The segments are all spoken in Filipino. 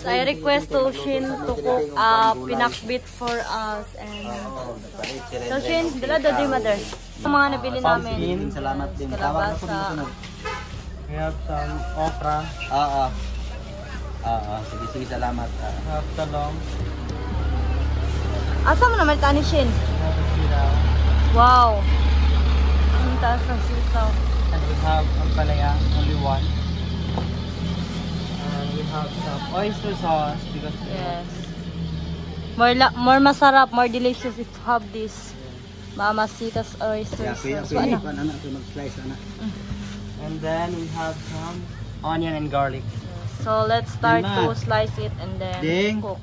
I request to Shin to cook pinakbit for us. And so Shin, dala di mother. Ang mga nabili namin. Salamat din. Kalabasa. We have some okra. Sige, salamat. We have talong. Asa mo naman ni Shin? Wow. Ang taas ng sitaw. And we have ampalaya, only one. And we have some oyster sauce because Yes. More masarap, more delicious if you have this. Mamasitas oyster sauce. Mag-slice, and then we have some onion and garlic. So let's start to slice it and then cook.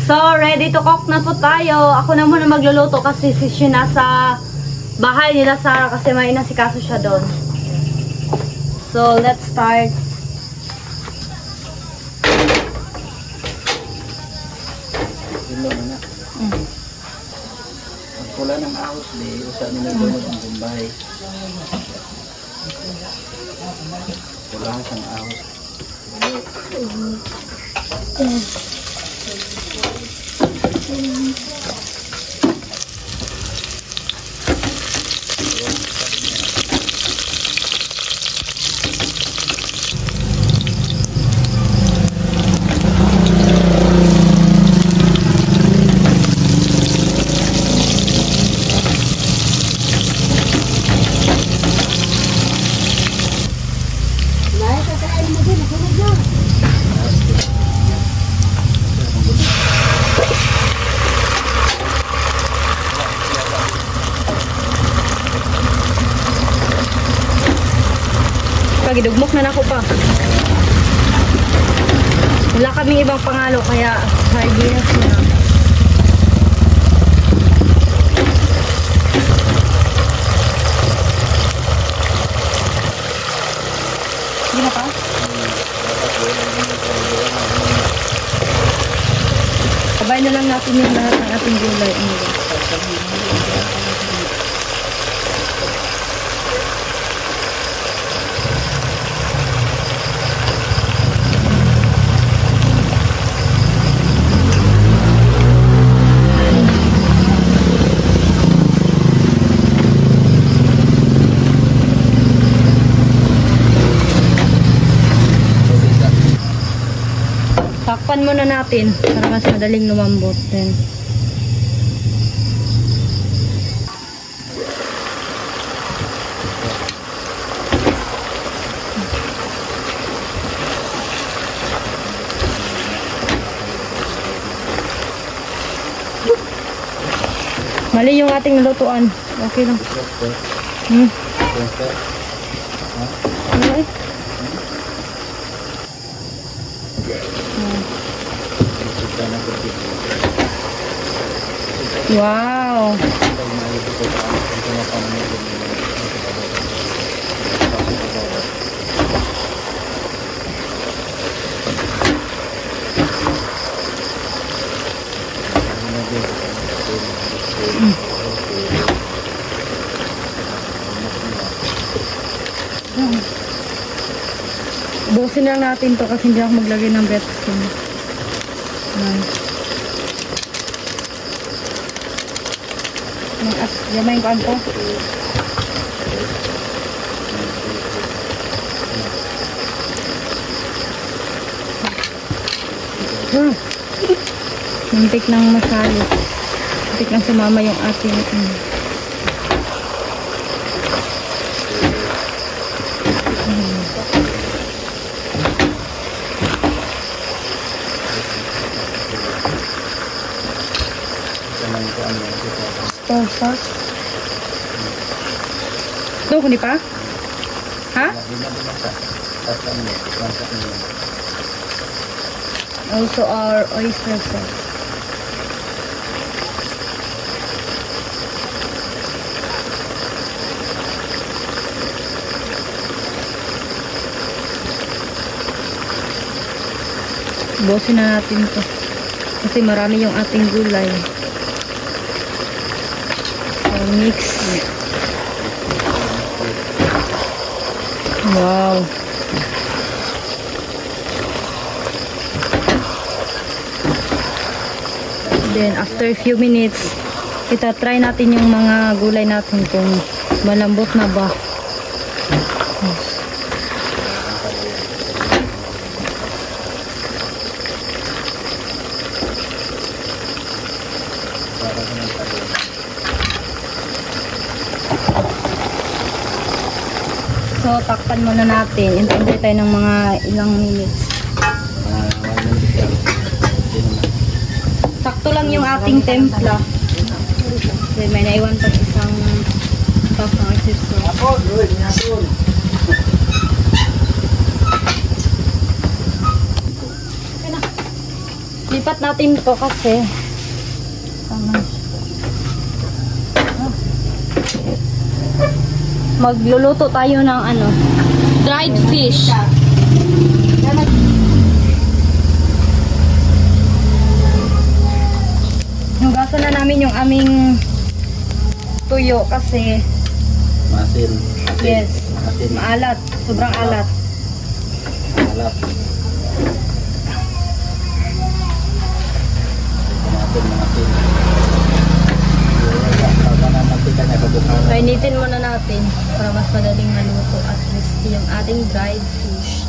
So, ready to cook na po tayo. Ako na muna magluluto kasi si Shin nasa bahay nila Sarah kasi may inasikaso siya doon. So, let's start. Pula ng ahos di usa nila doon ang Bombay. Pula ng ahos. Pagidugmok na nako pa. Wala kaming ibang pangalo kaya sardinas na. Hindi na pa? Sabay na lang natin yung lahat ng ating gulay. Takpan muna natin para mas madaling lumambot din. Mali yung ating nalutuan. Okay lang. Hmm. Okay. Wow. Busin lang natin to kasi hindi ako maglagay ng betsin. Gamay ko ano. Muntik nang masali. Muntik nang sumama yung ating sauce. Tuh, hindi pa? Ha? Also our oyster sauce. Busin na natin to. Kasi marami yung ating gulay. Mix. Wow. Then after a few minutes, kita try natin yung mga gulay natin kung malambot na ba. So, takpan muna natin. Intindi tayo ng mga ilang minutes. Sakto lang yung ating templa. Kasi may naiwan pa isang puff ng exercise. Okay na. Lipat natin to kasi magluluto tayo ng dried fish. Hugasan na namin yung aming tuyo kasi Masin. yes, Masin. maalat, sobrang alat. Alat. Masin. Painitin muna natin para mas madaling maluto at crispy yung ating dried fish.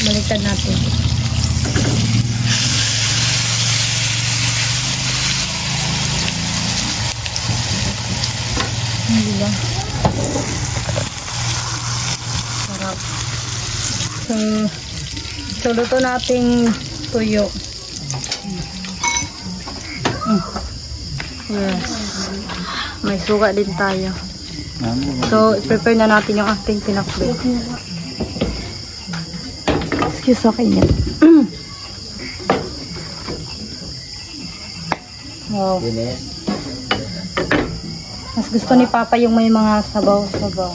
Baliktad natin. Diba? Sarap. So luto nating tuyo. Yes. May suka din tayo. So, i-prepare na natin yung ating pinakbit. Excuse ako niya. Wow. Mas gusto ni Papa yung may mga sabaw-sabaw.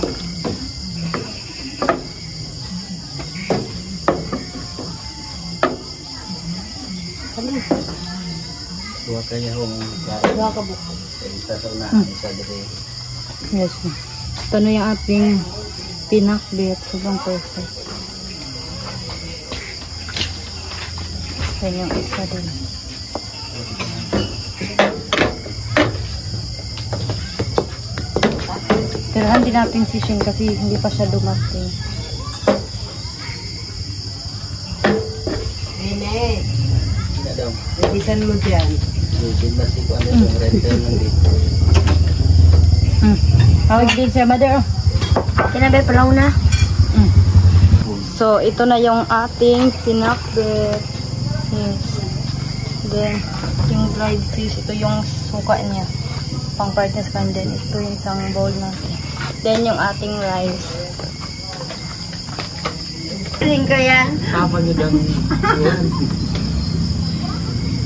Kuha kaya kung Kuha ka buko. isa sa una, isa diri. Yes po. Ito na yung ating pinakbit. Sobrang perfect. Yan yung isa din. Tirahan din natin si Shin kasi hindi pa siya dumating. Nene, Sila daw. ibisan mo dyan. Lusin na si Kuan yung renter ng dito. Hawag din siya, mother. Kinabe palaw na. So, ito na yung ating pinakbit. Yes. Then, yung dried fish, ito yung suka niya. Pang partners kan din. Ito yung isang bowl natin. Then, yung ating rice. Ring ka yan. Apa niyo dyan?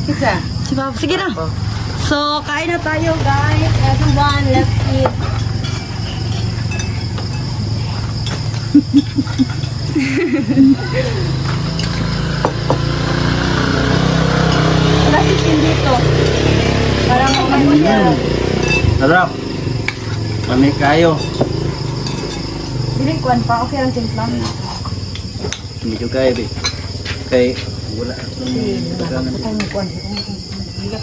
Isa. Si Papa, sige na. So, kain na tayo, guys. Everyone, let's eat. Wala si Shin dito. Parang ano niya. Sarap. Kami kayo. Bilikwan pa. Okay lang, James lang. Medyo kaya be. Kay wala akong tagangan. Ay, mukuan. Hindi ka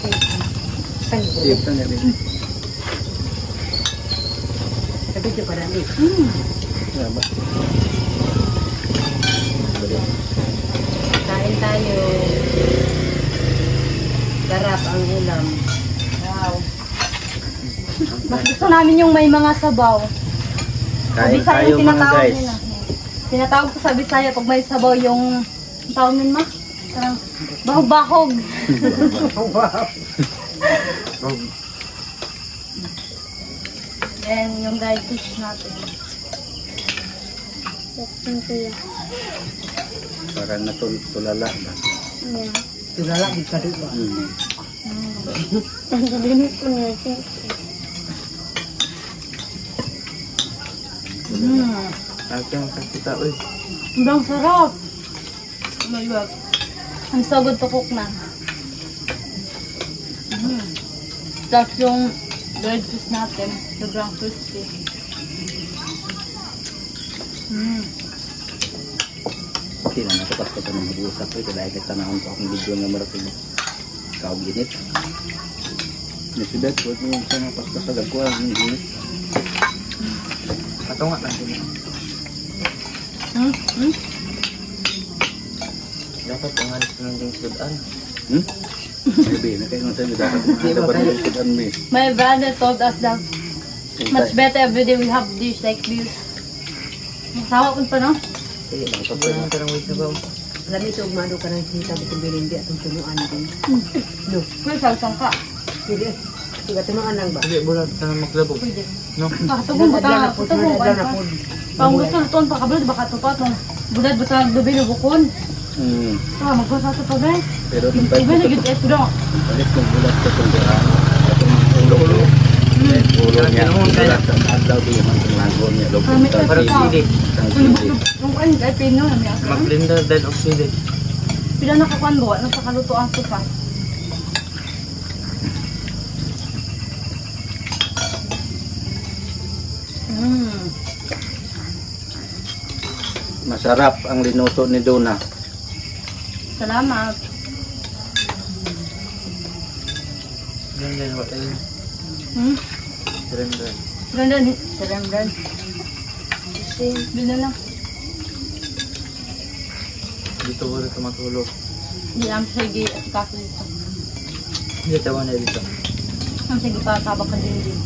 Sip tanya be. Tapi ito parami. Ba. Kain tayo. Sarap ang ulam. Wow. Mas gusto namin yung may mga sabaw. Kain Bisaya tayo yung mga tinatawag guys. nila. Tinatawag ko sa Bisaya pag may sabaw yung tawag nun ma? Parang bahog-bahog. And yung dried fish natin. Para natulala ba. Tulala di ka rin ba? Akin ang kita, uy. Sobrang sarap. Oh my God. I'm so good to cook na. Tapos yung dried fish natin, sobrang crispy. Hindi na natapas ko ng mag-uusap ko. Dahil nagtanahon ko akong video nga marating kaog ginit. Nasidat, huwag mo yung sana paspasagad ko ang ginit. Ato nga lang din. Dapat ang halis ng ding sudan. Sabi, na kayo nga sa'yo dapat dapat yung sudan mo eh. My brother told us that much better every day we have dish like this. Masawa ko pa no? Kaya Sobrang ang tarang wait na ba? Alam ito, umano ka ng kita mo kung bilindi at yung tunuan din. No. Pwede sawsang ka. Sige. Sige, tunuan lang ba? Hindi, bulag na maglabog. Pwede. No? Pakatubong buta. Patubong Sunod na pa. po. Pang gusto lutuan pa kabulad baka tupat mo. Bulad buta dubi no bukon. Ah, magpasa to pa ba? Pero nung Iba na gid eto daw. balik kong bulat ko kung daan. Ulo-ulo. Ulo niya. Bulat ang adlaw di man ang lagon niya. Kami ka Parang sili. Ang sili. Nung kain ay pino na niya. Mag-blender din of sili. Pila nakakuan buwa nang pakalutuan to pa. Masarap ang linuto ni Dona. Salamat. Blender, what else? Blender. Ganda ni. Sarang. Bila lang. Dito ko rin matulog. Hindi ang sige at kaso dito. Hindi, tawa na dito. Ang sige pa tabak ka din.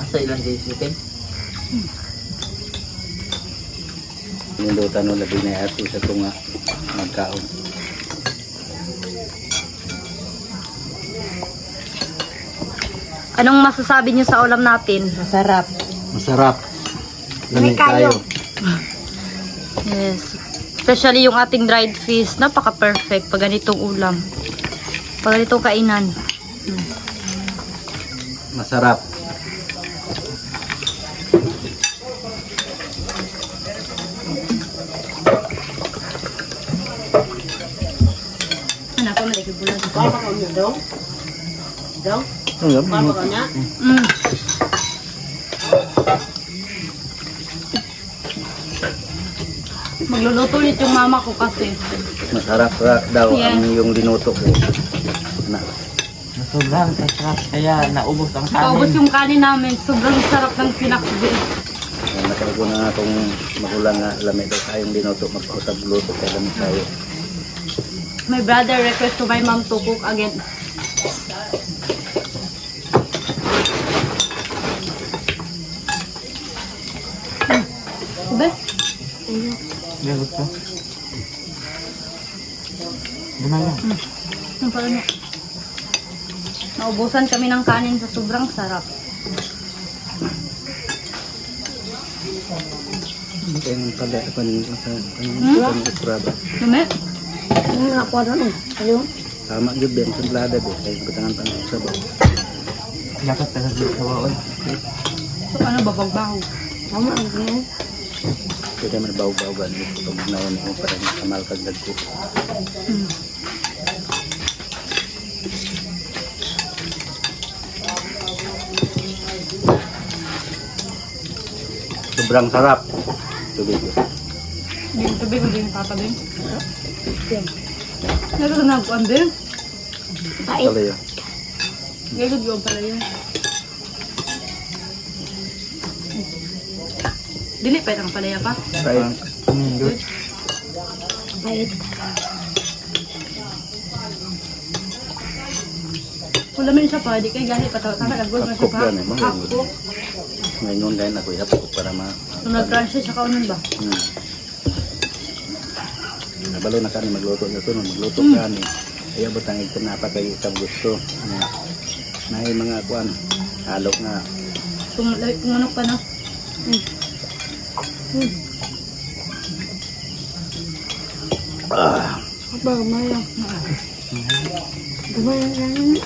Asa ilang days weekend? Nilutan no labi na ato sa tunga magkaon. Anong masasabi niyo sa ulam natin? Masarap. Masarap. Lami kayo. Yes. Especially yung ating dried fish. Napaka-perfect pag ganitong ulam. Pag ganitong kainan. Masarap. ko na dahil bulan. Papa ka niya daw? Daw? Papa ka niya? Magluluto ulit yung mama ko kasi. Masarap daw Yes. ang yung linuto ko. Na, Sobrang sarap kaya naubos ang Paubos kanin. yung kanin namin. Sobrang sarap ng pinakbi. nakaw ko na itong magulang nga lamig daw tayong linuto. Magpausap luto kaya lamig tayo. My brother request to my mom to cook again. Ube? Hindi gusto. Gumala. Yung pala niya. Naubusan kami ng kanin sa sobrang sarap. Kaya nang pala sa kanong ikraba. Lume? Ano nga ako ano? Ano? Tama yun din. Simplada din. Kaya katangan-tangan sa baw. Lakas talaga sa waon. So, ano ba? Bagbaho? Tama ang ganyan. Kaya man baw-baw ganun. Pag naon mo parang kamal kagdag ko. Sobrang sarap. Tubig ko. Yung tubig, hindi yung papagin. Nagod na ako, Ande. Kala yun. Gagod yung pala yun. Dili pa itang palaya pa. Tayo. Kumindot. Bait. Wala man siya pa, di kayo gahi pa tao. Tama, nagod na siya Hakok pa. yan eh, mga Hakok. Ngayon dahil ako ihapok para ma... So, nag-crunch siya kaunan ba? Nabalo na kani magluto na ito. Magluto kani. Kaya ba tangig ko na pa kayo isang gusto. Na yung mga kuan. Halok na. Tumunok ka na. Ah. Apa gamay? Gamay lang.